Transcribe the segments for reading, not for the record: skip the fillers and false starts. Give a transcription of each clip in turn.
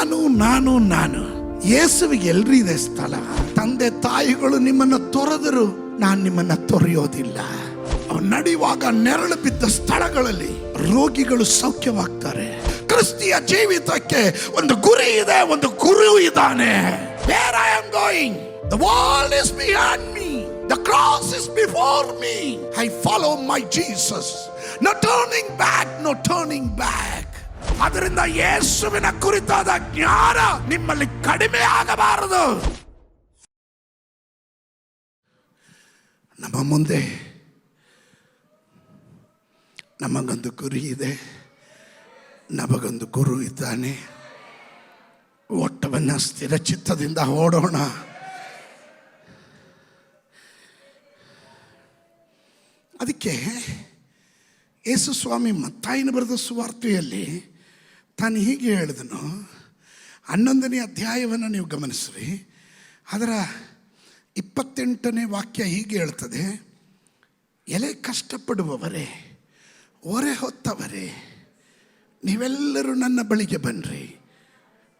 ನಾನು ಯೇಸುವಿಗೆ ಎಲ್ರಿ ಇದೆ ಸ್ಥಳ. ತಂದೆ ತಾಯಿಗಳು ನಿಮ್ಮನ್ನ ತೊರೆದರು, ನಾನು ನಿಮ್ಮನ್ನ ತೊರೆಯೋದಿಲ್ಲ. ಅವ್ರು ನಡೆಯುವಾಗ ನೆರಳು ಬಿದ್ದ ಸ್ಥಳಗಳಲ್ಲಿ ರೋಗಿಗಳು ಸೌಖ್ಯವಾಗ್ತಾರೆ. ಕ್ರಿಸ್ತಿಯ ಜೀವಿತಕ್ಕೆ ಒಂದು ಗುರಿ ಇದೆ, ಒಂದು ಗುರು ಇದ್ದಾನೆ. Where I am going, the world is behind me, the cross is before me. I follow my Jesus. No turning back, no turning back. ಅದರಿಂದ ಯೇಸುವಿನ ಕುರಿತಾದ ಜ್ಞಾನ ನಿಮ್ಮಲ್ಲಿ ಕಡಿಮೆ ಆಗಬಾರದು. ನಮ್ಮ ಮುಂದೆ ನಮಗೊಂದು ಗುರಿ ಇದೆ, ನಮಗೊಂದು ಗುರು ಇದ್ದಾನೆ. ಓಟವನ್ನು ಸ್ಥಿರ ಚಿತ್ತದಿಂದ ಓಡೋಣ. ಅದಕ್ಕೆ ಯೇಸು ಸ್ವಾಮಿ ಮತ್ತಾಯನ ಬರೆದ ಸುವಾರ್ತೆಯಲ್ಲಿ ತಾನು ಹೀಗೆ ಹೇಳಿದನು. 11ನೇ ಅಧ್ಯಾಯವನ್ನು ನೀವು ಗಮನಿಸ್ರಿ, ಅದರ 28ನೇ ವಾಕ್ಯ ಹೀಗೆ ಹೇಳ್ತದೆ: ಎಲೆ ಕಷ್ಟಪಡುವವರೇ, ಹೊರೆ ಹೊತ್ತವರೇ, ನೀವೆಲ್ಲರೂ ನನ್ನ ಬಳಿಗೆ ಬನ್ನಿರಿ,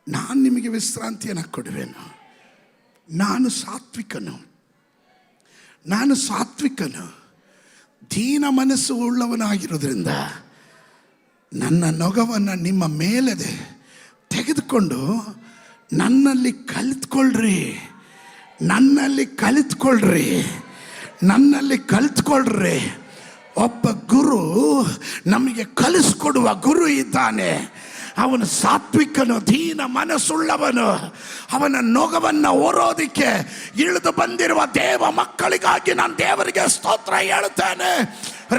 ನಾನು ನಿಮಗೆ ವಿಶ್ರಾಂತಿಯನ್ನು ಕೊಡುವೆನು. ನಾನು ಸಾತ್ವಿಕನು, ದೀನ ಮನಸ್ಸು ಉಳ್ಳವನಾಗಿರೋದ್ರಿಂದ ನನ್ನ ನೊಗವನ್ನು ನಿಮ್ಮ ಮೇಲೆ ತೆಗೆದುಕೊಂಡು ನನ್ನಲ್ಲಿ ಕಲಿತ್ಕೊಳ್ರಿ. ಒಬ್ಬ ಗುರು ನಮಗೆ ಕಲಿಸ್ಕೊಡುವ ಗುರು ಇದ್ದಾನೆ. ಅವನು ಸಾತ್ವಿಕನು, ದೀನ ಮನಸ್ಸುಳ್ಳವನು. ಅವನ ನೊಗವನ್ನು ಹೊರೋದಿಕ್ಕೆ ಇಳಿದು ಬಂದಿರುವ ದೇವ ಮಕ್ಕಳಿಗಾಗಿ ನಾನು ದೇವರಿಗೆ ಸ್ತೋತ್ರ ಹೇಳುತ್ತೇನೆ.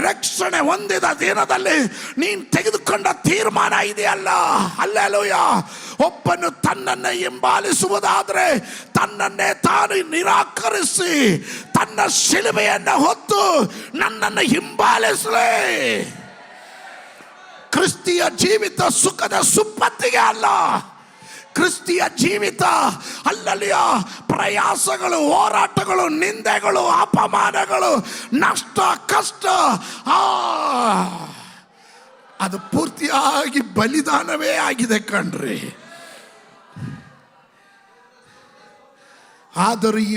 ರಕ್ಷಣೆ ಹೊಂದಿದ ದಿನದಲ್ಲಿ ನೀನು ತೆಗೆದುಕೊಂಡ ತೀರ್ಮಾನ ಇದೆಯಲ್ಲ, ಹಲ್ಲೆಲೂಯಾ. ಒಬ್ಬನು ತನ್ನನ್ನೇ ಹಿಂಬಾಲಿಸುವುದಾದರೆ ತನ್ನನ್ನೇ ತಾನು ನಿರಾಕರಿಸಿ ತನ್ನ ಶಿಲುಬೆಯನ್ನು ಹೊತ್ತು ನನ್ನನ್ನು ಹಿಂಬಾಲಿಸಲೇ. ಕ್ರಿಸ್ತಿಯ ಜೀವಿತ ಸುಖದ ಸುಪ್ಪತ್ತಿಗೆ ಅಲ್ಲ. ಕ್ರಿಸ್ತಿಯ ಜೀವಿತ ಅಲ್ಲಲ್ಲಿಯ ಪ್ರಯಾಸಗಳು, ಹೋರಾಟಗಳು, ನಿಂದೆಗಳು, ಅಪಮಾನಗಳು, ನಷ್ಟ, ಕಷ್ಟ, ಅದು ಪೂರ್ತಿಯಾಗಿ ಬಲಿದಾನವೇ ಆಗಿದೆ ಕಣ್ರಿ. ಆದರೂ ಈ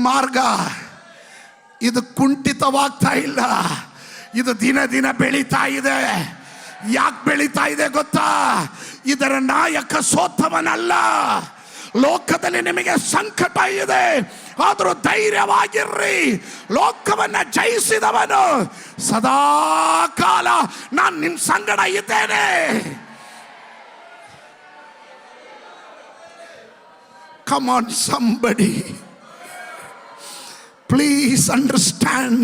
ಮಾರ್ಗ ಇದು ಕುಂಠಿತವಾಗ್ತಾ ಇಲ್ಲ. ಇದು ದಿನ ದಿನ ಬೆಳೀತಾ ಇದೆ. ಯಾಕೆ ಬೆಳೀತಾ ಇದೆ ಗೊತ್ತಾ? ಇದರ ನಾಯಕ ಸೋತವನಲ್ಲ. ಲೋಕದಲ್ಲಿ ನಿಮಗೆ ಸಂಕಟ ಇದೆ, ಆದರೂ ಧೈರ್ಯವಾಗಿರ್ರಿ. ಲೋಕವನ್ನ ಜಯಿಸಿದವನು ಸದಾ ಕಾಲ ನಾನು ನಿಮ್ಮ ಸಂಗಡ ಇದ್ದೇನೆ. Come on somebody, please understand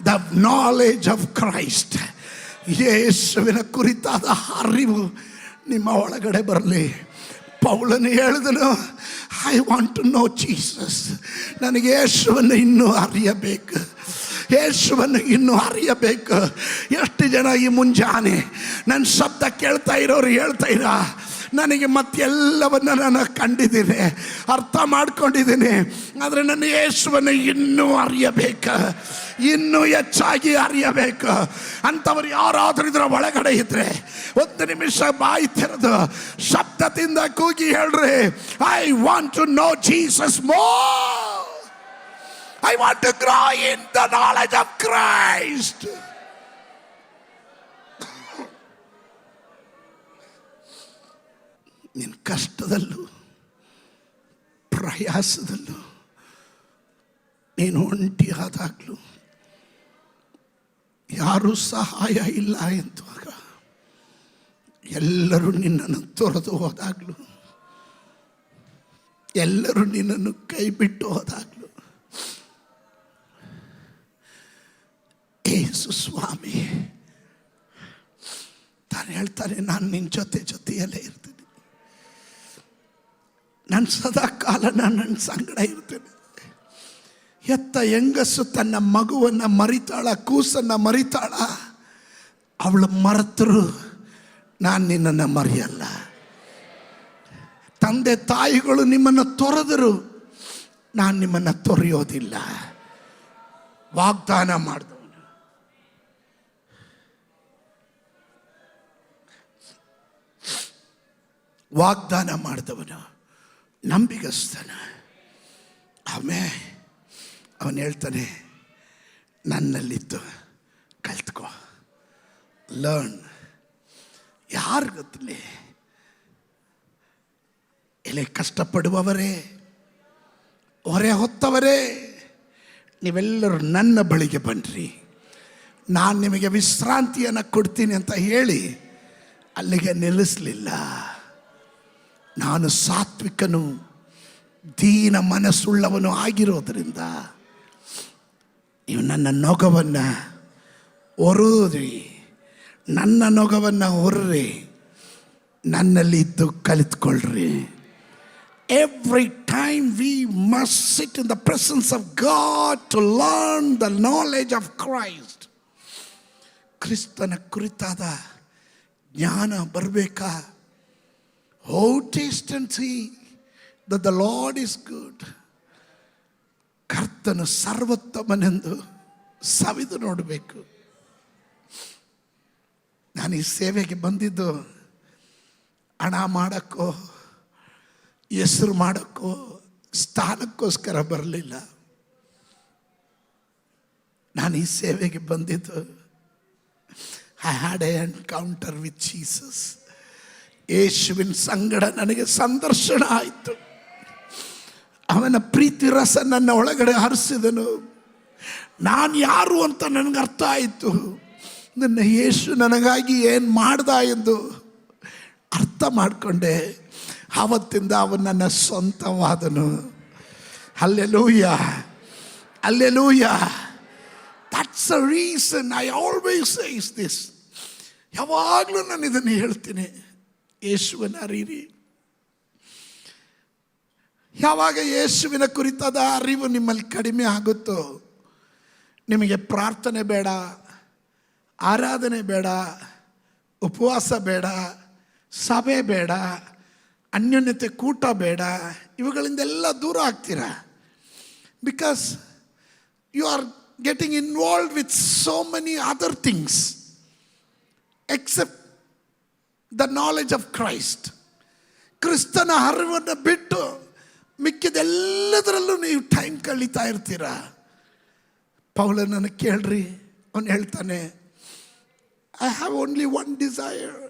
the knowledge of Christ. ಯೇಸುವಿನ ಕುರಿತಾದ ಅರಿವು ನಿಮ್ಮ ಒಳಗಡೆ ಬರಲಿ. ಪೌಲನು ಹೇಳಿದನು, I want to know Jesus. ನನಗೆ ಯೇಸುವನ್ನು ಇನ್ನೂ ಅರಿಯಬೇಕು. ಎಷ್ಟು ಜನ ಈ ಮುಂಜಾನೆ ನನ್ನ ಶಬ್ದ ಕೇಳ್ತಾ ಇರೋರು ಹೇಳ್ತಾ ಇರ, ನನಗೆ ಮತ್ತೆಲ್ಲವನ್ನು ನಾನು ಕಂಡಿದ್ದೀನಿ, ಅರ್ಥ ಮಾಡ್ಕೊಂಡಿದ್ದೀನಿ, ಆದರೆ ನನ್ನ ಯೇಸುವನ್ನು ಇನ್ನೂ ಅರಿಯಬೇಕು, ಇನ್ನೂ ಹೆಚ್ಚಾಗಿ ಅರಿಯಬೇಕು ಅಂಥವ್ರು ಯಾರಾದರೂ ಇದರ ಒಳಗಡೆ ಇದ್ರೆ ಒಂದು ನಿಮಿಷ ಬಾಯಿ ತೆರೆದು ಶಬ್ದದಿಂದ ಕೂಗಿ ಹೇಳ್ರಿ, I want to know Jesus more. I want to grow in the knowledge of Christ. ನಿನ್ನ ಕಷ್ಟದಲ್ಲೂ ಪ್ರಯಾಸದಲ್ಲೂ ನೀನು ಒಂಟಿಯಾದಾಗಲೂ, ಯಾರೂ ಸಹಾಯ ಇಲ್ಲ ಎಂದಾಗ, ಎಲ್ಲರೂ ನಿನ್ನನ್ನು ತೊರೆದು ಹೋದಾಗಲೂ, ಎಲ್ಲರೂ ನಿನ್ನನ್ನು ಕೈ ಬಿಟ್ಟು ಹೋದಾಗಲೂ, ಯೇಸು ಸ್ವಾಮಿ ತಾನು ಹೇಳ್ತಾನೆ, ನಾನು ನಿನ್ನ ಜೊತೆಯಲ್ಲೇ ಇರ್ತೀನಿ, ನಾನು ಸದಾ ಕಾಲ ನನ್ನ ಸಂಗಡ ಇರ್ತೇನೆ. ಎತ್ತ ಹೆಂಗಸು ತನ್ನ ಮಗುವನ್ನು ಮರಿತಾಳ, ಕೂಸನ್ನು ಮರಿತಾಳ, ಅವಳು ಮರೆತರು ನಾನು ನಿನ್ನನ್ನು ಮರೆಯಲ್ಲ. ತಂದೆ ತಾಯಿಗಳು ನಿಮ್ಮನ್ನು ತೊರೆದರು, ನಾನು ನಿಮ್ಮನ್ನು ತೊರೆಯೋದಿಲ್ಲ. ವಾಗ್ದಾನ ಮಾಡಿದವನು ವಾಗ್ದಾನ ಮಾಡಿದವನು ನಂಬಿಗಸ್ತನ. ಆಮೇಲೆ ಅವನು ಹೇಳ್ತಾನೆ, ನನ್ನಲ್ಲಿದ್ದು ಕಲ್ತ್ಕೋ, ಲರ್ನ್. ಯಾರು ಗೊತ್ತಿಲ್ಲ, ಎಲೆ ಕಷ್ಟಪಡುವವರೇ, ಹೊರೆ ಹೊತ್ತವರೇ, ನೀವೆಲ್ಲರೂ ನನ್ನ ಬಳಿಗೆ ಬನ್ನಿರಿ, ನಾನು ನಿಮಗೆ ವಿಶ್ರಾಂತಿಯನ್ನು ಕೊಡ್ತೀನಿ ಅಂತ ಹೇಳಿ ಅಲ್ಲಿಗೆ ನಿಲ್ಲಿಸಲಿಲ್ಲ. ನಾನು ಸಾತ್ವಿಕನು, ದೀನ ಮನಸ್ಸುಳ್ಳವನು ಆಗಿರೋದ್ರಿಂದ ನೀವು ನನ್ನ ನೊಗವನ್ನು ಹೊರೋದ್ರಿ, ನನ್ನ ನೊಗವನ್ನು ಹೊರ್ರಿ, ನನ್ನಲ್ಲಿ ಇದ್ದು ಕಲಿತ್ಕೊಳ್ರಿ. Every time we must sit in the presence of God to learn the knowledge of Christ. ಕ್ರಿಸ್ತನ ಕುರಿತಾದ ಜ್ಞಾನ ಬರಬೇಕಾ? Oh, taste and see that the Lord is good. ಕರ್ತನು ಸರ್ವೋತ್ತಮನೆಂದು ಸವಿದು ನೋಡಬೇಕು. ನಾನು ಈ ಸೇವೆಗೆ ಬಂದಿದ್ದು ಹಣ ಮಾಡೋಕ್ಕೋ, ಹೆಸರು ಮಾಡೋಕ್ಕೋ, ಸ್ಥಾನಕ್ಕೋಸ್ಕರ ಬರಲಿಲ್ಲ. ನಾನು ಈ ಸೇವೆಗೆ ಬಂದಿದ್ದು, I had A encounter with Jesus. ಯೇಸುವಿನ ಸಂಗಡ ನನಗೆ ಸಂದರ್ಶನ ಆಯಿತು. ಅವನ ಪ್ರೀತಿ ರಸ ನನ್ನ ಒಳಗಡೆ ಹರಿಸಿದನು. ನಾನು ಯಾರು ಅಂತ ನನಗೆ ಅರ್ಥ ಆಯಿತು. ನನ್ನ ಯೇಸು ನನಗಾಗಿ ಏನು ಮಾಡ್ದ ಎಂದು ಅರ್ಥ ಮಾಡಿಕೊಂಡೆ. ಆವತ್ತಿಂದ ಅವನು ನನ್ನ ಸ್ವಂತವಾದನು. Hallelujah, hallelujah. That's the reason I always say this. ಯಾವಾಗಲೂ ನಾನು ಇದನ್ನು ಹೇಳ್ತೀನಿ, ಯೇಸುವಿನ ಅರಿರಿ. ಯಾವಾಗ ಯೇಸುವಿನ ಕುರಿತಾದ ಅರಿವು ನಿಮ್ಮಲ್ಲಿ ಕಡಿಮೆ ಆಗುತ್ತೋ, ನಿಮಗೆ ಪ್ರಾರ್ಥನೆ ಬೇಡ, ಆರಾಧನೆ ಬೇಡ, ಉಪವಾಸ ಬೇಡ, ಸಭೆ ಬೇಡ, ಅನ್ಯೋನ್ಯತೆ ಕೂಟ ಬೇಡ, ಇವುಗಳಿಂದೆಲ್ಲ ದೂರ ಆಗ್ತೀರಾ. Because you are getting involved with so many other things except the knowledge of Christ. ಕ್ರಿಸ್ತನ ಅರಿವನ್ನು ಬಿಟ್ಟು ಮಿಕ್ಕಿದೆಲ್ಲದರಲ್ಲೂ ನೀವು ಟೈಮ್ ಕಳೀತಾ ಇರ್ತೀರಾ. ಪೌಲನನ್ನು ಕೇಳ್ರಿ, ಅವನು ಹೇಳ್ತಾನೆ, I have only one desire.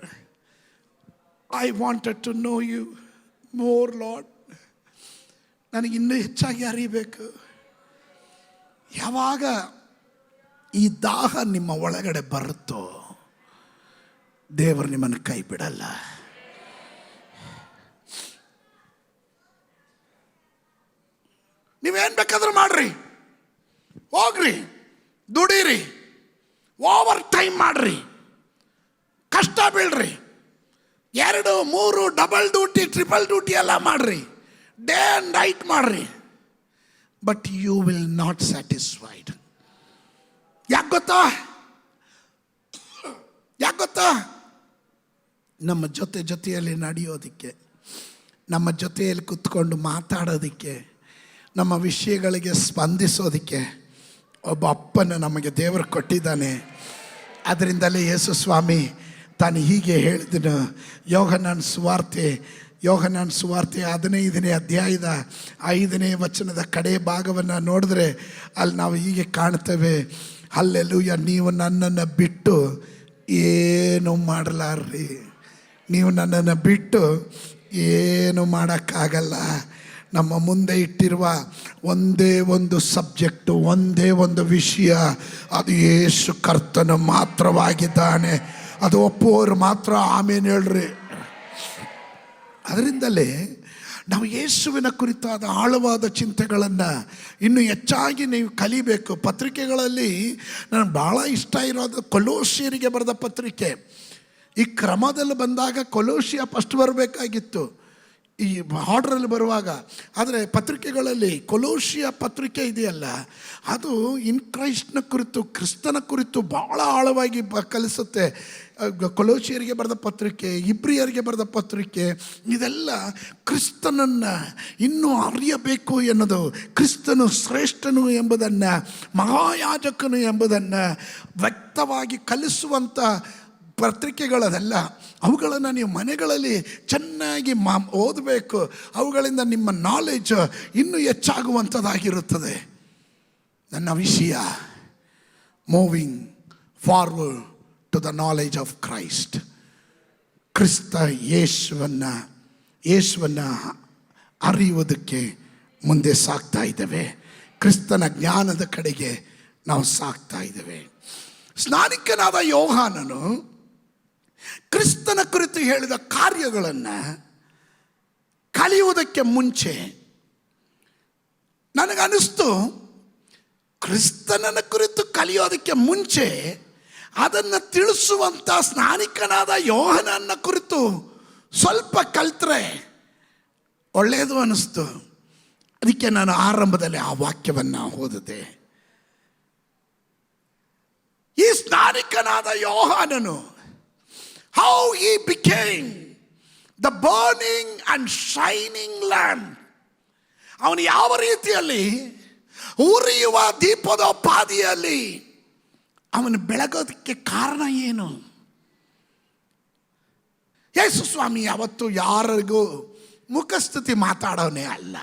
I wanted to know you more, Lord. ನನಗೆ ಇನ್ನೂ ಹೆಚ್ಚಾಗಿ ಅರಿಬೇಕು. ಯಾವಾಗ ಈ ದಾಹ ನಿಮ್ಮ ಒಳಗಡೆ ಬರುತ್ತೋ, ದೇವರು ನಿಮ್ಮನ್ನು ಕೈ ಬಿಡಲ್ಲ. ನೀವೇನು ಬೇಕಾದ್ರೂ ಮಾಡ್ರಿ, ಹೋಗ್ರಿ, ದುಡೀರಿ, ಓವರ್ ಟೈಮ್ ಮಾಡ್ರಿ, ಕಷ್ಟ ಬೀಳ್ರಿ, 2, 3 ಡಬಲ್ ಡ್ಯೂಟಿ, ಟ್ರಿಪಲ್ ಡ್ಯೂಟಿ ಎಲ್ಲ ಮಾಡ್ರಿ, ಡೇ ಆ್ಯಂಡ್ ನೈಟ್ ಮಾಡ್ರಿ. But you will not satisfied. ಯಾಕೆ ಗೊತ್ತಾ? ನಮ್ಮ ಜೊತೆಯಲ್ಲಿ ನಡೆಯೋದಕ್ಕೆ, ನಮ್ಮ ಜೊತೆಯಲ್ಲಿ ಕುತ್ಕೊಂಡು ಮಾತಾಡೋದಕ್ಕೆ, ನಮ್ಮ ವಿಷಯಗಳಿಗೆ ಸ್ಪಂದಿಸೋದಕ್ಕೆ ಒಬ್ಬ ಅಪ್ಪನ ನಮಗೆ ದೇವರು ಕೊಟ್ಟಿದ್ದಾನೆ. ಅದರಿಂದಲೇ ಯೇಸು ಸ್ವಾಮಿ ತಾನು ಹೀಗೆ ಹೇಳಿದನು. ಯೋಹನನ ಸುವಾರ್ತೆ 15ನೇ ಅಧ್ಯಾಯದ 5ನೇ ವಚನದ ಕಡೆ ಭಾಗವನ್ನು ನೋಡಿದ್ರೆ ಅಲ್ಲಿ ನಾವು ಹೀಗೆ ಕಾಣ್ತೇವೆ, ಹಲ್ಲೆಲೂಯಾ, ನೀವು ನನ್ನನ್ನು ಬಿಟ್ಟು ಏನು ಮಾಡಲಾರ್ರಿ, ನೀವು ನನ್ನನ್ನು ಬಿಟ್ಟು ಏನು ಮಾಡೋಕ್ಕಾಗಲ್ಲ. ನಮ್ಮ ಮುಂದೆ ಇಟ್ಟಿರುವ ಒಂದೇ ಒಂದು ಸಬ್ಜೆಕ್ಟು, ಒಂದೇ ಒಂದು ವಿಷಯ, ಅದು ಯೇಸು ಕರ್ತನು ಮಾತ್ರವಾಗಿದ್ದಾನೆ. ಅದು ಒಪ್ಪುವವರು ಮಾತ್ರ ಆಮೇಲೆ ಹೇಳ್ರಿ. ಅದರಿಂದಲೇ ನಾವು ಯೇಸುವಿನ ಕುರಿತಾದ ಆಳವಾದ ಚಿಂತೆಗಳನ್ನು ಇನ್ನೂ ಹೆಚ್ಚಾಗಿ ನೀವು ಕಲಿಬೇಕು. ಪತ್ರಿಕೆಗಳಲ್ಲಿ ನನಗೆ ಭಾಳ ಇಷ್ಟ ಇರೋದು ಕೊಲೋಸಿಯರಿಗೆ ಬರೆದ ಪತ್ರಿಕೆ. ಈ ಕ್ರಮದಲ್ಲಿ ಬಂದಾಗ ಕೊಲೋಸಿಯ ಫಸ್ಟ್ ಬರಬೇಕಾಗಿತ್ತು ಈ ಆರ್ಡ್ರಲ್ಲಿ ಬರುವಾಗ. ಆದರೆ ಪತ್ರಿಕೆಗಳಲ್ಲಿ ಕೊಲೋಸಿಯ ಪತ್ರಿಕೆ ಇದೆಯಲ್ಲ, ಅದು ಇನ್ ಕ್ರೈಸ್ಟ್ನ ಕುರಿತು, ಕ್ರಿಸ್ತನ ಕುರಿತು ಭಾಳ ಆಳವಾಗಿ ಕಲಿಸುತ್ತೆ. ಕೊಲೋಸಿಯರಿಗೆ ಬರೆದ ಪತ್ರಿಕೆ, ಇಬ್ರಿಯರಿಗೆ ಬರೆದ ಪತ್ರಿಕೆ, ಇದೆಲ್ಲ ಕ್ರಿಸ್ತನನ್ನು ಇನ್ನೂ ಅರಿಯಬೇಕು ಎನ್ನುವುದು, ಕ್ರಿಸ್ತನು ಶ್ರೇಷ್ಠನು ಎಂಬುದನ್ನು, ಮಹಾಯಾಜಕನು ಎಂಬುದನ್ನು ವ್ಯಕ್ತವಾಗಿ ಕಲಿಸುವಂಥ ಪತ್ರಿಕೆಗಳದೆಲ್ಲ, ಅವುಗಳನ್ನು ನೀವು ಮನೆಗಳಲ್ಲಿ ಚೆನ್ನಾಗಿ ಓದಬೇಕು. ಅವುಗಳಿಂದ ನಿಮ್ಮ ನಾಲೆಜ್ ಇನ್ನೂ ಹೆಚ್ಚಾಗುವಂಥದ್ದಾಗಿರುತ್ತದೆ. ನನ್ನ ವಿಷಯ moving forward to the knowledge of Christ. ಕ್ರಿಸ್ತ ಯೇಸುವನ್ನು ಅರಿಯುವುದಕ್ಕೆ ಮುಂದೆ ಸಾಗ್ತಾ ಇದ್ದೇವೆ. ಕ್ರಿಸ್ತನ ಜ್ಞಾನದ ಕಡೆಗೆ ನಾವು ಸಾಗ್ತಾ ಇದ್ದೇವೆ. ಸ್ನಾನಿಕನಾದ ಯೋಹಾನನು ಕ್ರಿಸ್ತನ ಕುರಿತು ಹೇಳಿದ ಕಾರ್ಯಗಳನ್ನು ಕಲಿಯುವುದಕ್ಕೆ ಮುಂಚೆ ನನಗನ್ನಿಸ್ತು, ಕ್ರಿಸ್ತನನ ಕುರಿತು ಕಲಿಯೋದಕ್ಕೆ ಮುಂಚೆ ಅದನ್ನು ತಿಳಿಸುವಂಥ ಸ್ನಾನಿಕನಾದ ಯೋಹಾನನ ಕುರಿತು ಸ್ವಲ್ಪ ಕಲ್ತ್ರೆ ಒಳ್ಳೆಯದು ಅನ್ನಿಸ್ತು. ಅದಕ್ಕೆ ನಾನು ಆರಂಭದಲ್ಲಿ ಆ ವಾಕ್ಯವನ್ನು ಓದಿದೆ. ಈ ಸ್ನಾನಿಕನಾದ ಯೋಹಾನನು, how he became the burning and shining lamp. ಅವನು ಯಾವ ರೀತಿಯಲ್ಲಿ ಉರಿಯುವ ದೀಪದ ಪಾದಿಯಲ್ಲಿ ಅವನು ಬೆಳಗೋದಕ್ಕೆ ಕಾರಣ ಏನು? ಯೇಸು ಸ್ವಾಮಿ ಯಾವತ್ತು ಯಾರಿಗೂ ಮುಖಸ್ತುತಿ ಮಾತಾಡೋನೇ ಅಲ್ಲ.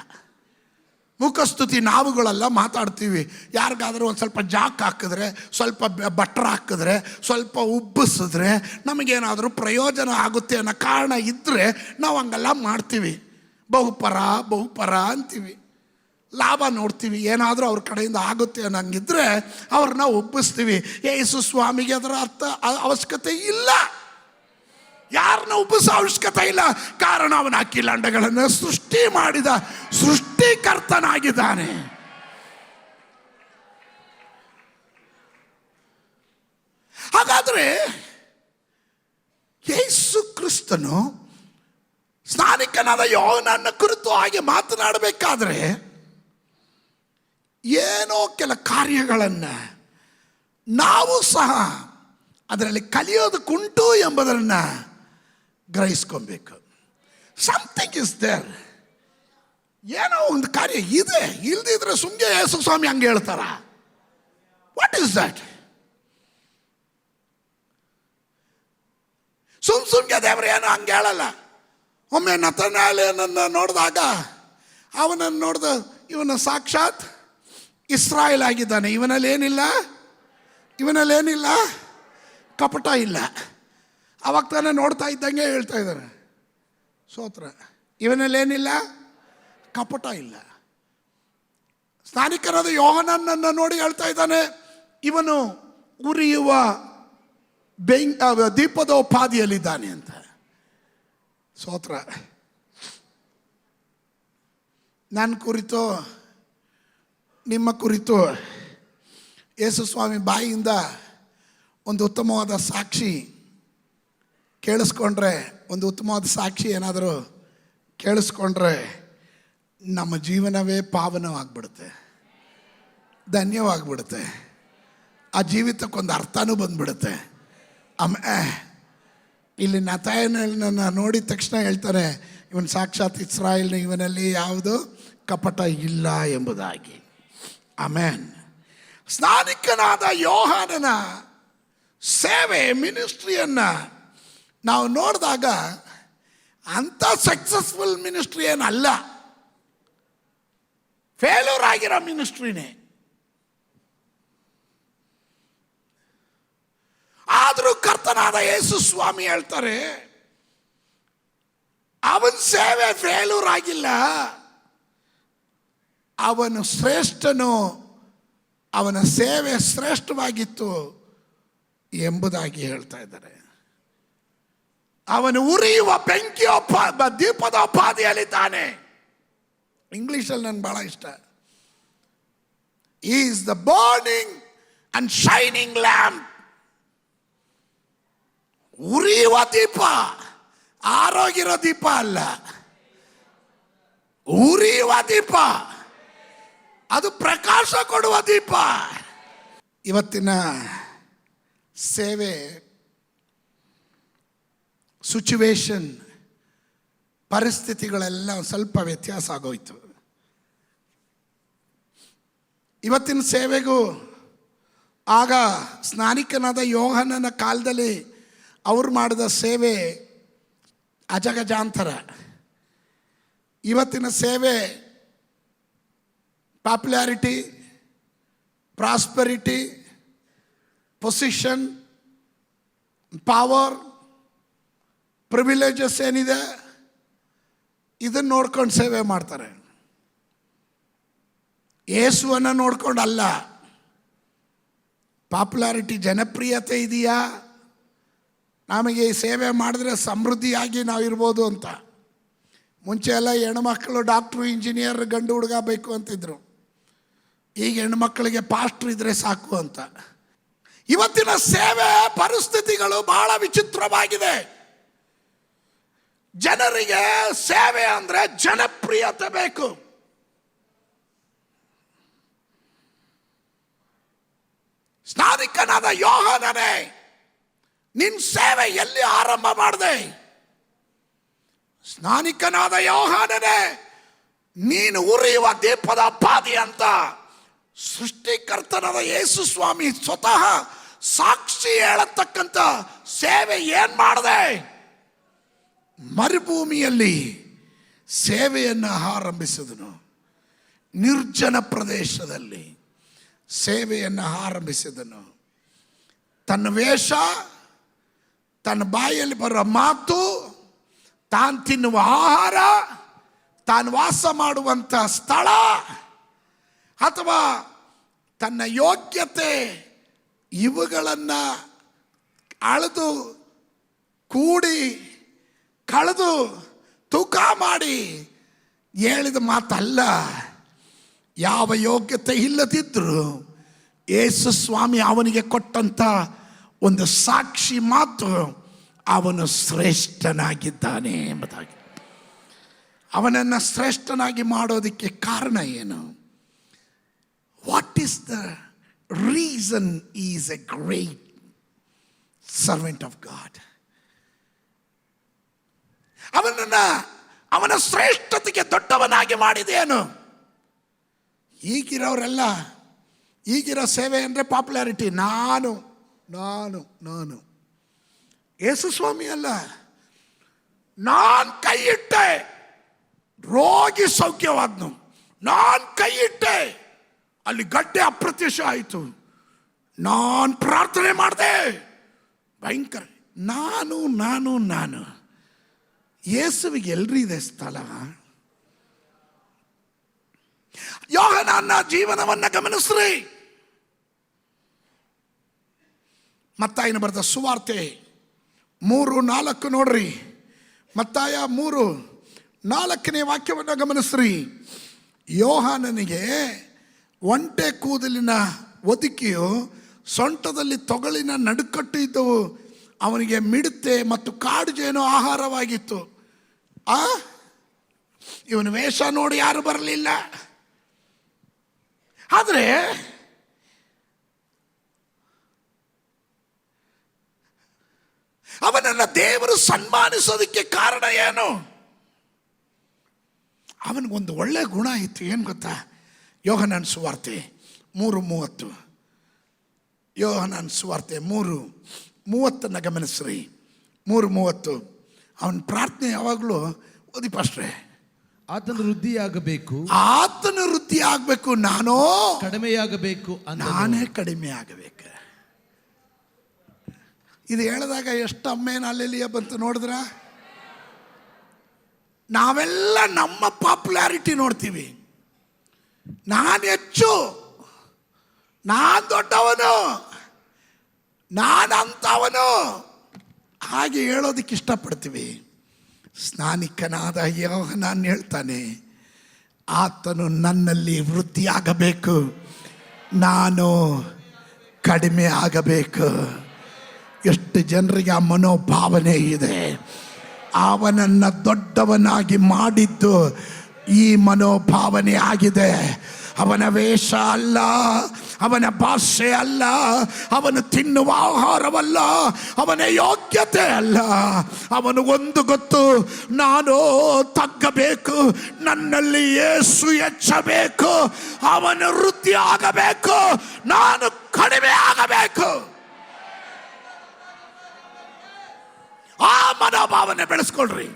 ಮುಖಸ್ತುತಿ ನಾವುಗಳೆಲ್ಲ ಮಾತಾಡ್ತೀವಿ. ಯಾರಿಗಾದರೂ ಒಂದು ಸ್ವಲ್ಪ ಜಾಕ್ ಹಾಕಿದ್ರೆ, ಸ್ವಲ್ಪ ಬಟ್ರ ಹಾಕಿದ್ರೆ, ಸ್ವಲ್ಪ ಉಬ್ಬಿಸಿದ್ರೆ ನಮಗೇನಾದರೂ ಪ್ರಯೋಜನ ಆಗುತ್ತೆ ಅನ್ನೋ ಕಾರಣ ಇದ್ದರೆ ನಾವು ಹಂಗೆಲ್ಲ ಮಾಡ್ತೀವಿ. ಬಹುಪರ ಅಂತೀವಿ. ಲಾಭ ನೋಡ್ತೀವಿ. ಏನಾದರೂ ಅವ್ರ ಕಡೆಯಿಂದ ಆಗುತ್ತೆ ಅನ್ನಂಗಿದ್ರೆ ಅವ್ರನ್ನ ಒಪ್ಪಿಸ್ತೀವಿ. ಯೇಸು ಸ್ವಾಮಿಗೆ ಅದರ ಅವಶ್ಯಕತೆ ಇಲ್ಲ. ಯಾರನ್ನ ಉಬ್ಬಿಸೋ ಅವಶ್ಯಕತೆ ಇಲ್ಲ. ಕಾರಣ ಅವನ ಅಖಿಲಾಂಡಗಳನ್ನು ಸೃಷ್ಟಿ ಮಾಡಿದ ಸೃಷ್ಟಿಕರ್ತನಾಗಿದ್ದಾನೆ. ಹಾಗಾದರೆ ಯೇಸು ಕ್ರಿಸ್ತನು ಸ್ನಾನಿಕನಾದ ಯೋಹಾನನ ಕುರಿತು ಹಾಗೆ ಮಾತನಾಡಬೇಕಾದ್ರೆ ಏನೋ ಕೆಲ ಕಾರ್ಯಗಳನ್ನು ನಾವು ಸಹ ಅದರಲ್ಲಿ ಕಲಿಯೋದಕ್ಕುಂಟು ಎಂಬುದನ್ನು ಗ್ರಹಿಸ್ಕೊಬೇಕು. Something is there. ಏನೋ ಒಂದು ಕಾರ್ಯ ಇದೆ. ಇಲ್ದಿದ್ರೆ ಸುಮ್ಮನೆ ಯೇಸು ಸ್ವಾಮಿ ಹಂಗೆ ಹೇಳ್ತಾರ? What is that? ಸುಮ್ಗೆ ದೇವ್ರ ಏನೋ ಹಂಗೆ ಹೇಳಲ್ಲ. ಒಮ್ಮೆ ನತನಾಯೇಲನನ್ನು ನೋಡಿದಾಗ ಅವನನ್ನು ನೋಡ್ದ, ಇವನು ಸಾಕ್ಷಾತ್ ಇಸ್ರಾಯೇಲ್ ಆಗಿದ್ದಾನೆ. ಇವನಲ್ಲೇನಿಲ್ಲ ಕಪಟ ಇಲ್ಲ. ಅವಾಗ ತಾನೇ ನೋಡ್ತಾ ಇದ್ದಂಗೆ ಹೇಳ್ತಾ ಇದ್ದಾರೆ, ಸ್ತೋತ್ರ, ಇವನಲ್ಲೇನಿಲ್ಲ ಕಪಟ ಇಲ್ಲ. ಸ್ನಾನಿಕರಾದ ಯೋಹಾನನನ್ನು ನೋಡಿ ಹೇಳ್ತಾ ಇದ್ದಾನೆ, ಇವನು ಉರಿಯುವ ದೀಪದ ಉಪಾದಿಯಲ್ಲಿದ್ದಾನೆ ಅಂತ. ಸ್ತೋತ್ರ. ನನ್ನ ಕುರಿತು, ನಿಮ್ಮ ಕುರಿತು ಯೇಸು ಸ್ವಾಮಿ ಬಾಯಿಯಿಂದ ಒಂದು ಉತ್ತಮವಾದ ಸಾಕ್ಷಿ ಕೇಳಿಸ್ಕೊಂಡ್ರೆ, ಒಂದು ಉತ್ತಮವಾದ ಸಾಕ್ಷಿ ಏನಾದರೂ ಕೇಳಿಸ್ಕೊಂಡ್ರೆ ನಮ್ಮ ಜೀವನವೇ ಪಾವನವಾಗಿಬಿಡುತ್ತೆ, ಧನ್ಯವಾಗಿಬಿಡುತ್ತೆ. ಆ ಜೀವಿತಕ್ಕೊಂದು ಅರ್ಥನೂ ಬಂದ್ಬಿಡುತ್ತೆ. ಇಲ್ಲಿ ನತಾಯೇಲನನ್ನು ನೋಡಿದ ತಕ್ಷಣ ಹೇಳ್ತಾನೆ, ಇವನು ಸಾಕ್ಷಾತ್ ಇಸ್ರಾಯೇಲ್ನ, ಇವನಲ್ಲಿ ಯಾವುದು ಕಪಟ ಇಲ್ಲ ಎಂಬುದಾಗಿ. ಆಮೆನ್. ಸ್ನಾನಿಕನಾದ ಯೋಹಾನನ ಸೇವೆ, ಮಿನಿಸ್ಟ್ರಿಯನ್ನು ನಾವು ನೋಡಿದಾಗ ಅಂಥ ಸಕ್ಸಸ್ಫುಲ್ ಮಿನಿಸ್ಟ್ರಿ ಏನಲ್ಲ, ಫೇಲ್ಯೂರ್ ಆಗಿರೋ ಮಿನಿಸ್ಟ್ರಿನೇ. ಆದರೂ ಕರ್ತನಾದ ಯೇಸು ಸ್ವಾಮಿ ಹೇಳ್ತಾರೆ, ಅವನ ಸೇವೆ ಫೇಲ್ಯೂರ್ ಆಗಿಲ್ಲ, ಅವನು ಶ್ರೇಷ್ಠನು, ಅವನ ಸೇವೆ ಶ್ರೇಷ್ಠವಾಗಿತ್ತು ಎಂಬುದಾಗಿ ಹೇಳ್ತಾ ಇದ್ದಾರೆ. ಅವನು ಉರಿಯುವ ಬೆಂಕಿಯ ದೀಪದ ಉಪಾದಿಯಲ್ಲಿದ್ದಾನೆ. ಇಂಗ್ಲಿಷಲ್ಲಿ ನನಗೆ ಬಹಳ ಇಷ್ಟ. Is the burning and shining lamp. ಉರಿಯುವ ದೀಪ, ಆರೋಗಿರೋ ದೀಪ ಅಲ್ಲ, ಉರಿಯುವ ದೀಪ, ಅದು ಪ್ರಕಾಶ ಕೊಡುವ ದೀಪ. ಇವತ್ತಿನ ಸೇವೆ ಸಿಚುವೇಶನ್, ಪರಿಸ್ಥಿತಿಗಳೆಲ್ಲ ಸ್ವಲ್ಪ ವ್ಯತ್ಯಾಸ ಆಗೋಯ್ತು. ಇವತ್ತಿನ ಸೇವೆಗೂ ಆಗ ಸ್ನಾನಿಕನಾದ ಯೋಹಾನನ ಕಾಲದಲ್ಲಿ ಅವ್ರು ಮಾಡಿದ ಸೇವೆ ಅಜಗಜಾಂತರ. ಇವತ್ತಿನ ಸೇವೆ popularity, prosperity, position, power, privileges ಏನಿದೆ ಇದನ್ನು ನೋಡ್ಕೊಂಡು ಸೇವೆ ಮಾಡ್ತಾರೆ. ಯೇಸುವನ್ನು ನೋಡ್ಕೊಂಡು ಅಲ್ಲ. ಪಾಪ್ಯುಲಾರಿಟಿ, ಜನಪ್ರಿಯತೆ ಇದೆಯಾ, ನಮಗೆ ಈ ಸೇವೆ ಮಾಡಿದ್ರೆ ಸಮೃದ್ಧಿಯಾಗಿ ನಾವು ಇರ್ಬೋದು ಅಂತ. ಮುಂಚೆ ಎಲ್ಲ ಹೆಣ್ಮಕ್ಳು ಡಾಕ್ಟ್ರು, ಇಂಜಿನಿಯರ್, ಗಂಡು ಹುಡುಗ ಬೇಕು ಅಂತಿದ್ರು. ಈಗ ಹೆಣ್ಮಕ್ಳಿಗೆ ಪಾಸ್ಟ್ರು ಇದ್ರೆ ಸಾಕು ಅಂತ. ಇವತ್ತಿನ ಸೇವೆ ಪರಿಸ್ಥಿತಿಗಳು ಬಹಳ ವಿಚಿತ್ರವಾಗಿದೆ. ಜನರಿಗೆ ಸೇವೆ ಅಂದ್ರೆ ಜನಪ್ರಿಯತೆ ಬೇಕು. ಸ್ನಾನಿಕನಾದ ಯೋಹಾನನೇ, ನಿನ್ನ ಸೇವೆ ಎಲ್ಲಿ ಆರಂಭ ಮಾಡಿದೆ? ಸ್ನಾನಿಕನಾದ ಯೋಹಾನನೇ, ನೀನು ಉರಿಯುವ ದೀಪದ ಪಾದಿ ಅಂತ ಸೃಷ್ಟಿಕರ್ತನಾದ ಯೇಸು ಸ್ವಾಮಿ ಸ್ವತಃ ಸಾಕ್ಷಿ ಹೇಳತಕ್ಕಂಥ ಸೇವೆ ಏನ್ ಮಾಡಿದೆ? ಮರುಭೂಮಿಯಲ್ಲಿ ಸೇವೆಯನ್ನು ಆರಂಭಿಸಿದನು. ನಿರ್ಜನ ಪ್ರದೇಶದಲ್ಲಿ ಸೇವೆಯನ್ನು ಆರಂಭಿಸಿದನು. ತನ್ನ ವೇಷ, ತನ್ನ ಬಾಯಲ್ಲಿ ಬರುವ ಮಾತು, ತಾನು ತಿನ್ನುವ ಆಹಾರ, ತಾನು ವಾಸ ಮಾಡುವಂಥ ಸ್ಥಳ ಅಥವಾ ತನ್ನ ಯೋಗ್ಯತೆ ಇವುಗಳನ್ನು ಅಳೆದು ಕೂಡಿ ಕಳೆದು ತೂಕ ಮಾಡಿ ಹೇಳಿದ ಮಾತಲ್ಲ. ಯಾವ ಯೋಗ್ಯತೆ ಇಲ್ಲದಿದ್ದರೂ ಯೇಸು ಸ್ವಾಮಿ ಅವನಿಗೆ ಕೊಟ್ಟಂಥ ಒಂದು ಸಾಕ್ಷಿ ಮಾತು, ಅವನು ಶ್ರೇಷ್ಠನಾಗಿದ್ದಾನೆ ಎಂಬುದಾಗಿ. ಅವನನ್ನು ಶ್ರೇಷ್ಠನಾಗಿ ಮಾಡೋದಕ್ಕೆ ಕಾರಣ ಏನು? What is the reason is A great servant of god? ಅವನ ಶ್ರೇಷ್ಠತೆಗೆ ದೊಡ್ಡವನಾಗಿ ಮಾಡಿದೇನು? ಈಗಿರೋರೆಲ್ಲ, ಈಗಿರೋ ಸೇವೆ ಅಂದರೆ ಪಾಪ್ಯುಲಾರಿಟಿ. ನಾನು ನಾನು ನಾನು ಯೇಸು ಸ್ವಾಮಿ ಅಲ್ಲ. ನಾನು ಕೈ ಇಟ್ಟೆ, ರೋಗಿ ಸೌಖ್ಯವಾದ್ನು. ನಾನು ಕೈ ಇಟ್ಟೆ, ಅಲ್ಲಿ ಗಡ್ಡೆ ಅಪ್ರತ್ಯಕ್ಷ ಆಯಿತು. ನಾನು ಪ್ರಾರ್ಥನೆ ಮಾಡಿದೆ, ಭಯಂಕರ. ನಾನು ನಾನು ನಾನು ಯೇಸುವಿಗೆ ಎಲ್ರಿ ಇದೆ ಸ್ಥಳ? ಯೋಹಾನನ ಜೀವನವನ್ನು ಗಮನಿಸ್ರಿ. ಮತ್ತಾಯನ ಬರೆದ ಸುವಾರ್ತೆ 3:4 ನೋಡ್ರಿ. ಮತ್ತಾಯ 3:4 ವಾಕ್ಯವನ್ನು ಗಮನಿಸ್ರಿ. ಯೋಹಾನನಿಗೆ ಒಂಟೆ ಕೂದಲಿನ ಒದಿಕೆಯು, ಸೊಂಟದಲ್ಲಿ ತೊಗಲಿನ ನಡುಕಟ್ಟು ಇದ್ದವು. ಅವನಿಗೆ ಮಿಡತೆ ಮತ್ತು ಕಾಡು ಜೇನು ಆಹಾರವಾಗಿತ್ತು. ಇವನ ವೇಷ ನೋಡಿ ಯಾರು ಬರಲಿಲ್ಲ. ಆದರೆ ಅವನನ್ನು ದೇವರು ಸನ್ಮಾನಿಸೋದಕ್ಕೆ ಕಾರಣ ಏನು? ಅವನಿಗೊಂದು ಒಳ್ಳೆ ಗುಣ ಇತ್ತು. ಏನು ಗೊತ್ತಾ? ಯೋಹಾನನ ಸುವಾರ್ತೆ 3:30. ಯೋಹಾನನ ಸುವಾರ್ತೆ 3:30 ಗಮನಿಸ್ರಿ. 3:30 ಅವನ ಪ್ರಾರ್ಥನೆ ಯಾವಾಗಲೂ ಓದಿ ಪಾಸ್ಟ್ರೆ. ಆತನು ವೃದ್ಧಿಯಾಗಬೇಕು, ಆತನು ವೃದ್ಧಿ ಆಗಬೇಕು, ನಾನೋ ಕಡಿಮೆಯಾಗಬೇಕು, ನಾನೇ ಕಡಿಮೆ ಆಗಬೇಕು. ಇದು ಹೇಳಿದಾಗ ಎಷ್ಟು ಅಮ್ಮೇನ ಅಲ್ಲೆಲ್ಲಿಯ ಬಂತು ನೋಡಿದ್ರ? ನಾವೆಲ್ಲ ನಮ್ಮ ಪಾಪ್ಯುಲಾರಿಟಿ ನೋಡ್ತೀವಿ. ನಾನು ಹೆಚ್ಚು, ನಾನು ದೊಡ್ಡವನು, ನಾನು ಅಂತವನು ಹಾಗೆ ಹೇಳೋದಕ್ಕೆ ಇಷ್ಟಪಡ್ತೀವಿ. ಸ್ನಾನಿಕನಾದ ಯೋಹಾನನ ಹೇಳ್ತಾನೆ, ಆತನು ನನ್ನಲ್ಲಿ ವೃದ್ಧಿಯಾಗಬೇಕು, ನಾನು ಕಡಿಮೆ ಆಗಬೇಕು. ಎಷ್ಟು ಜನರಿಗೆ ಆ ಮನೋಭಾವನೆ ಇದೆ. ಅವನನ್ನು ದೊಡ್ಡವನಾಗಿ ಮಾಡಿದ್ದು ಈ ಮನೋಭಾವನೆ ಆಗಿದೆ. ಅವನ ವೇಷ ಅಲ್ಲ, ಅವನ ಭಾಷೆ ಅಲ್ಲ, ಅವನು ತಿನ್ನುವ ಆಹಾರವಲ್ಲ, ಅವನ ಯೋಗ್ಯತೆ ಅಲ್ಲ. ಅವನು ಒಂದು ಗೊತ್ತು, ನಾನು ತಗ್ಗಬೇಕು, ನನ್ನಲ್ಲಿ ಯೇಸು ಹೆಚ್ಚಬೇಕು. ಅವನು ವೃದ್ಧಿ ಆಗಬೇಕು, ನಾನು ಕಡಿಮೆ ಆಗಬೇಕು. ಆ ಮನೋಭಾವನೆ ಬೆಳೆಸ್ಕೊಳ್ರಿ.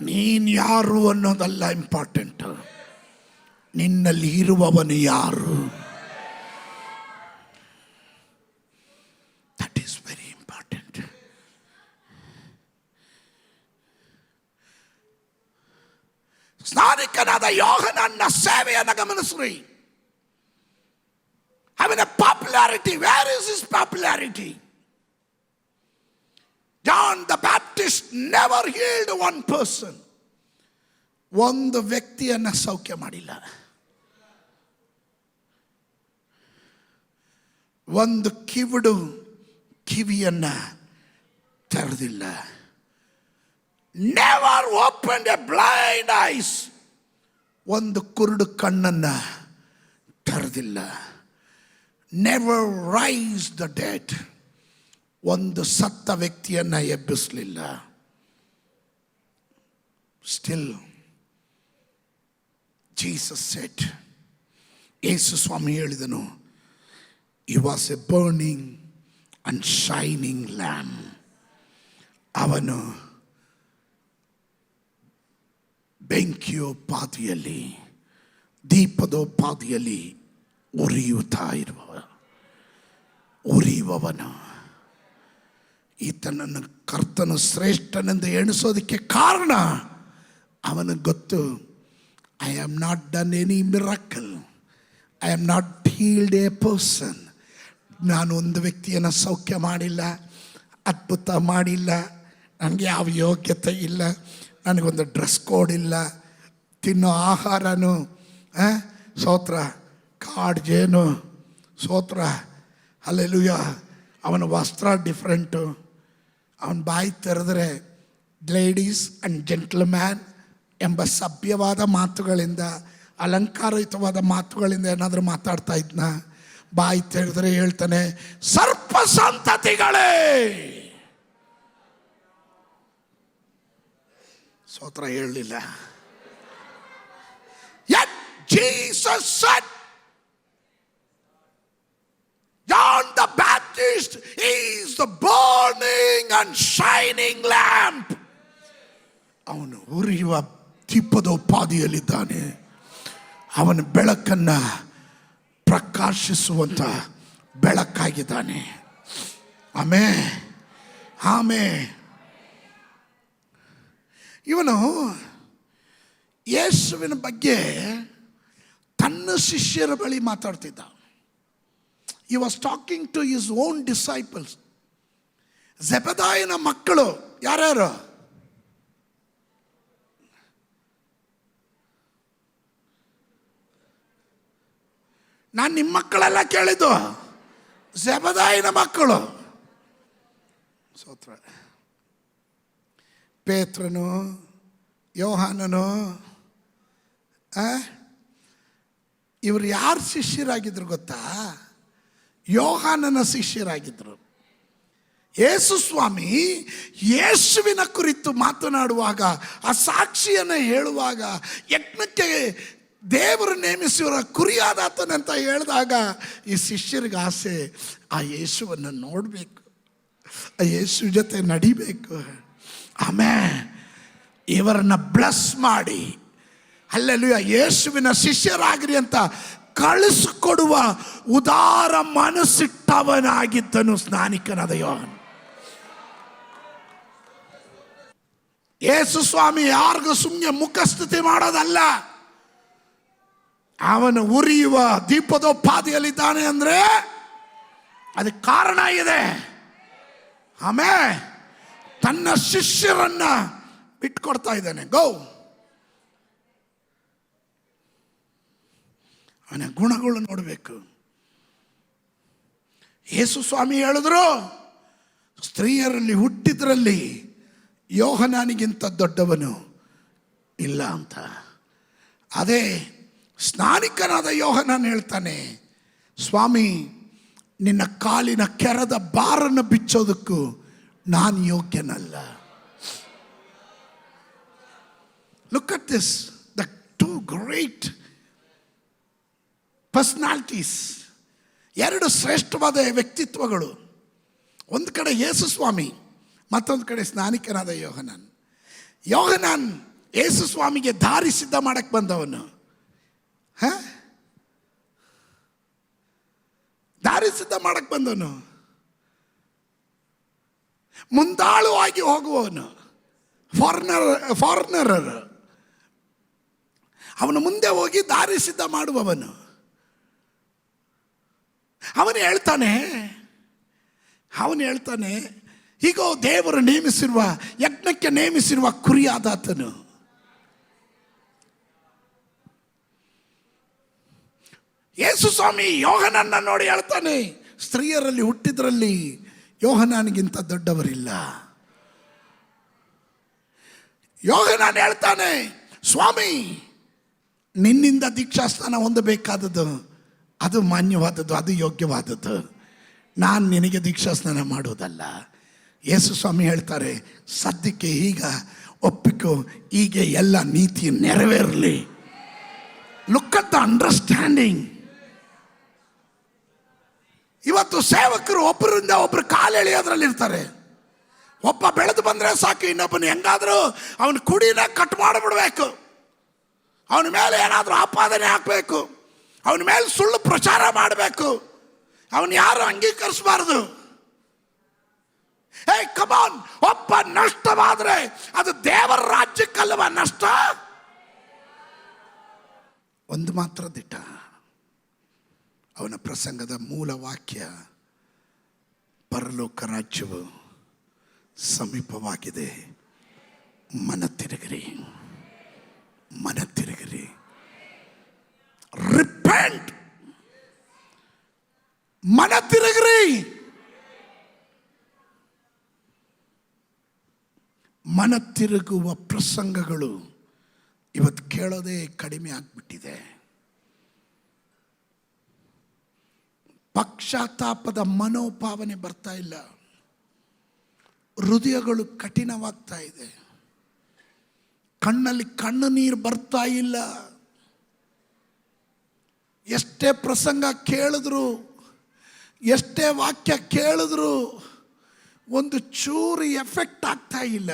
ನೀನ್ ಯಾರು ಅನ್ನೋದಲ್ಲ ಇಂಪಾರ್ಟೆಂಟ್, ನಿನ್ನಲ್ಲಿ ಇರುವವನು ಯಾರು. That is very important. ಸ್ನಾನಿಕನಾದ ಯೋಹನನ ಸೇವೆಯನ್ನು ಗಮನಿಸ್ರಿ. ಅವನ popularity, where is his popularity? John the Baptist never healed one person. ಒಂದು ವ್ಯಕ್ತಿಯನ್ನ ಸೌಖ್ಯ ಮಾಡಿಲ್ಲ, ಒಂದು ಕಿವಿಯನ್ನ ತೆರೆದಿಲ್ಲ. Never open a blind eyes, ಒಂದು ಕುರುಡು ಕಣ್ಣನ್ನ ತೆರೆದಿಲ್ಲ. ನೆವರ್ ರೈಸ್ ದ ಡೆಡ್, ಒಂದು ಸತ್ತ ವ್ಯಕ್ತಿಯನ್ನ ಎಬ್ಬಿಸಲಿಲ್ಲ. ಸ್ಟಿಲ್ ಜೀಸಸ್ ಸೆಡ್, ಯೇಸು ಸ್ವಾಮಿ ಹೇಳಿದನು, he was a burning and shining lamp. ಅವನು ಬೆಂಕಿಯೋಪಾದಿಯಲ್ಲಿ, ದೀಪದೋಪಾದಿಯಲ್ಲಿ ಉರಿಯುವವನು. ಈತನನ್ನು ಕರ್ತನು ಶ್ರೇಷ್ಠನೆಂದು ಎಣಿಸೋದಕ್ಕೆ ಕಾರಣ ಅವನಿಗೆ ಗೊತ್ತು, I am not done any miracle, I am not healed A person. ನಾನು ಒಂದು ವ್ಯಕ್ತಿಯನ್ನು ಸೌಖ್ಯ ಮಾಡಿಲ್ಲ, ಅದ್ಭುತ ಮಾಡಿಲ್ಲ, ನನಗೆ ಯಾವ ಯೋಗ್ಯತೆ ಇಲ್ಲ, ನನಗೊಂದು ಡ್ರೆಸ್ ಕೋಡ್ ಇಲ್ಲ, ತಿನ್ನೋ ಆಹಾರನು ಸ್ತೋತ್ರ ಕಾಡ್ಜೇನು ಸ್ತೋತ್ರ ಹಲ್ಲೆಲೂಯಾ, ಅವನ ವಸ್ತ್ರ ಡಿಫ್ರೆಂಟು, ಅವನ ಬಾಯಿ ತೆರೆದರೆ ಲೇಡೀಸ್ ಆ್ಯಂಡ್ ಜೆಂಟ್ಲ್ಮ್ಯಾನ್ ಎಂಬ ಸಭ್ಯವಾದ ಮಾತುಗಳಿಂದ, ಅಲಂಕಾರಯುತವಾದ ಮಾತುಗಳಿಂದ ಏನಾದರೂ ಮಾತಾಡ್ತಾ ಇದ್ನ, ಬಾಯಿ ತೆರೆದರೆ ಹೇಳ್ತಾನೆ ಸರ್ಪ ಸಂತತಿಗಳೇ. ಸ್ತೋತ್ರ ಹೇಳಲಿಲ್ಲ. Yet Jesus said, John the Baptist is the burning and shining lamp. ಅವನು ಉರಿಯುವ ದೀಪದೋಪಾದಿಯಲ್ಲಿದ್ದಾನೆ. ಅವನ ಬೆಳಕನ್ನು ಪ್ರಕಾಶಿಸುವಂತ ಬೆಳಕಾಗಿದ್ದಾನೆ. ಆಮೇ ಇವನು ಯೇಸುವಿನ ಬಗ್ಗೆ ತನ್ನ ಶಿಷ್ಯರ ಬಳಿ ಮಾತಾಡ್ತಿದ್ದ. He was talking to his own disciples. ಜೆಬೆದಾಯನ ಮಕ್ಕಳು ಯಾರ್ಯಾರು? ನಾನು ನಿಮ್ಮ ಮಕ್ಕಳೆಲ್ಲ ಕೇಳಿದ್ದು ಜೆಬೆದಾಯನ ಮಕ್ಕಳು. ಸ್ತೋತ್ರ. ಪೇತ್ರನು, ಯೋಹಾನನು, ಇವರು ಯಾರು ಶಿಷ್ಯರಾಗಿದ್ರು ಗೊತ್ತಾ? ಯೋಹಾನನ ಶಿಷ್ಯರಾಗಿದ್ದರು. ಯೇಸು ಸ್ವಾಮಿ ಯೇಸುವಿನ ಕುರಿತು ಮಾತನಾಡುವಾಗ, ಆ ಸಾಕ್ಷಿಯನ್ನು ಹೇಳುವಾಗ, ಯಜ್ಞಕ್ಕೆ ದೇವರು ನೇಮಿಸಿವರ ಕುರಿಯಾದಾತನಂತ ಹೇಳಿದಾಗ ಈ ಶಿಷ್ಯರಿಗೆ ಆಸೆ, ಆ ಯೇಸುವನ್ನು ನೋಡಬೇಕು, ಆ ಯೇಸು ಜೊತೆ ನಡಿಬೇಕು. ಆಮೇಲೆ ಇವರನ್ನ ಬ್ಲೆಸ್ ಮಾಡಿ ಅಲ್ಲೆಲ್ಲೂಯ ಯೇಸುವಿನ ಶಿಷ್ಯರಾಗಿರಿ ಅಂತ ಕಳಿಸಿಕೊಡುವ ಉದಾರ ಮನಸ್ಸಿಟ್ಟವನಾಗಿದ್ದನು ಸ್ನಾನಿಕನಾದ ಯೋಹಾನ. ಯೇಸು ಸ್ವಾಮಿ ಯಾರಿಗೂ ಸುಮ್ಮನೆ ಮುಖಸ್ತುತಿ ಮಾಡೋದಲ್ಲ. ಅವನು ಉರಿಯುವ ದೀಪದೋಪಾದಿಯಲ್ಲಿದ್ದಾನೆ ಅಂದ್ರೆ ಅದಕ್ಕೆ ಕಾರಣ ಇದೆ. ಆಮೇಲೆ ತನ್ನ ಶಿಷ್ಯರನ್ನ ಬಿಟ್ಕೊಡ್ತಾ ಇದ್ದಾನೆ. ಗೋ, ಅವನ ಗುಣಗಳು ನೋಡಬೇಕು. ಯೇಸು ಸ್ವಾಮಿ ಹೇಳಿದ್ರು, ಸ್ತ್ರೀಯರಲ್ಲಿ ಹುಟ್ಟಿದ್ರಲ್ಲಿ ಯೋಹನಾನಿಗಿಂತ ದೊಡ್ಡವನು ಇಲ್ಲ ಅಂತ. ಅದೇ ಸ್ನಾನಿಕನಾದ ಯೋಹನಾನ್ ಹೇಳ್ತಾನೆ, ಸ್ವಾಮಿ ನಿನ್ನ ಕಾಲಿನ ಕೆರದ ಬಾರನ್ನು ಬಿಚ್ಚೋದಕ್ಕೂ ನಾನು ಯೋಗ್ಯನಲ್ಲ. Look at this, the two great personalities. ಎರಡು ಶ್ರೇಷ್ಠವಾದ ವ್ಯಕ್ತಿತ್ವಗಳು. ಒಂದು ಕಡೆ ಯೇಸು ಸ್ವಾಮಿ, ಮತ್ತೊಂದು ಕಡೆ ಸ್ನಾನಿಕನಾದ ಯೋಹನಾನ್. ಯೋಹನಾನ್ ಯೇಸು ಸ್ವಾಮಿಗೆ ದಾರಿ ಸಿದ್ಧ ಮಾಡಕ್ಕೆ ಬಂದವನು. ದಾರಿ ಸಿದ್ಧ ಮಾಡಕ್ಕೆ ಬಂದವನು, ಮುಂದಾಳುವಾಗಿ ಹೋಗುವವನು, ಫಾರಿನರ್. ಅವನು ಮುಂದೆ ಹೋಗಿ ದಾರಿ ಸಿದ್ಧ ಮಾಡುವವನು. ಅವನು ಹೇಳ್ತಾನೆ, ಹೀಗೋ ದೇವರು ನೇಮಿಸಿರುವ, ಯಜ್ಞಕ್ಕೆ ನೇಮಿಸಿರುವ ಕುರಿಯಾದಾತನು. ಯೇಸು ಸ್ವಾಮಿ ಯೋಹನನ್ನ ನೋಡಿ ಹೇಳ್ತಾನೆ, ಸ್ತ್ರೀಯರಲ್ಲಿ ಹುಟ್ಟಿದ್ರಲ್ಲಿ ಯೋಹನಾನಿಗಿಂತ ದೊಡ್ಡವರಿಲ್ಲ. ಯೋಹನಾನ್ ಹೇಳ್ತಾನೆ, ಸ್ವಾಮಿ ನಿನ್ನಿಂದ ದೀಕ್ಷಾಸ್ನಾನ ಹೊಂದಬೇಕಾದದ್ದು ಅದು ಮಾನ್ಯವಾದದ್ದು, ಅದು ಯೋಗ್ಯವಾದದ್ದು. ನಾನು ನಿನಗೆ ದೀಕ್ಷಾಸ್ನಾನ ಮಾಡೋದಲ್ಲ. ಯೇಸು ಸ್ವಾಮಿ ಹೇಳ್ತಾರೆ, ಸದ್ಯಕ್ಕೆ ಈಗ ಒಪ್ಪಿಕೋ, ಹೀಗೆ ಎಲ್ಲ ನೀತಿ ನೆರವೇರಲಿ. Look at the understanding. ಇವತ್ತು ಸೇವಕರು ಒಬ್ಬರಿಂದ ಒಬ್ಬರು ಕಾಲು ಎಳೆಯೋದ್ರಲ್ಲಿ ಇರ್ತಾರೆ. ಒಬ್ಬ ಬೆಳೆದು ಬಂದರೆ ಸಾಕು, ಇನ್ನೊಬ್ಬನು ಹೆಂಗಾದರೂ ಅವನ ಕುಡಿನ ಕಟ್ ಮಾಡಿಬಿಡ್ಬೇಕು, ಅವನ ಮೇಲೆ ಏನಾದರೂ ಆಪಾದನೆ ಹಾಕಬೇಕು, ಅವನ ಮೇಲೆ ಸುಳ್ಳು ಪ್ರಚಾರ ಮಾಡಬೇಕು, ಅವನು ಯಾರು ಅಂಗೀಕರಿಸಬಾರದು. ಹೇ ಕಮಾನ್, ಒಬ್ಬ ನಷ್ಟವಾದರೆ ಅದು ದೇವರ ರಾಜ್ಯಕ್ಕಲ್ಲವ ನಷ್ಟ. ಒಂದು ಮಾತ್ರ ದಿಟ್ಟ, ಅವನ ಪ್ರಸಂಗದ ಮೂಲ ವಾಕ್ಯ, ಪರಲೋಕ ರಾಜ್ಯವು ಸಮೀಪವಾಗಿದೆ, ಮನ ತಿರುಗಿರಿ, ಮನ ತಿರುಗಿರಿ. ರಿಪೆಂಟ್, ಮನ ತಿರುಗಿರಿ. ಮನ ತಿರುಗುವ ಪ್ರಸಂಗಗಳು ಇವತ್ತು ಕೇಳೋದೇ ಕಡಿಮೆ ಆಗ್ಬಿಟ್ಟಿದೆ. ಪಕ್ಷಾತಾಪದ ಮನೋಭಾವನೆ ಬರ್ತಾ ಇಲ್ಲ, ಹೃದಯಗಳು ಕಠಿಣವಾಗ್ತಾ ಇದೆ, ಕಣ್ಣಲ್ಲಿ ಕಣ್ಣು ನೀರು ಬರ್ತಾ ಇಲ್ಲ. ಎಷ್ಟೇ ಪ್ರಸಂಗ ಕೇಳಿದ್ರು, ಎಷ್ಟೇ ವಾಕ್ಯ ಕೇಳಿದ್ರು ಒಂದು ಚೂರು ಎಫೆಕ್ಟ್ ಆಗ್ತಾ ಇಲ್ಲ.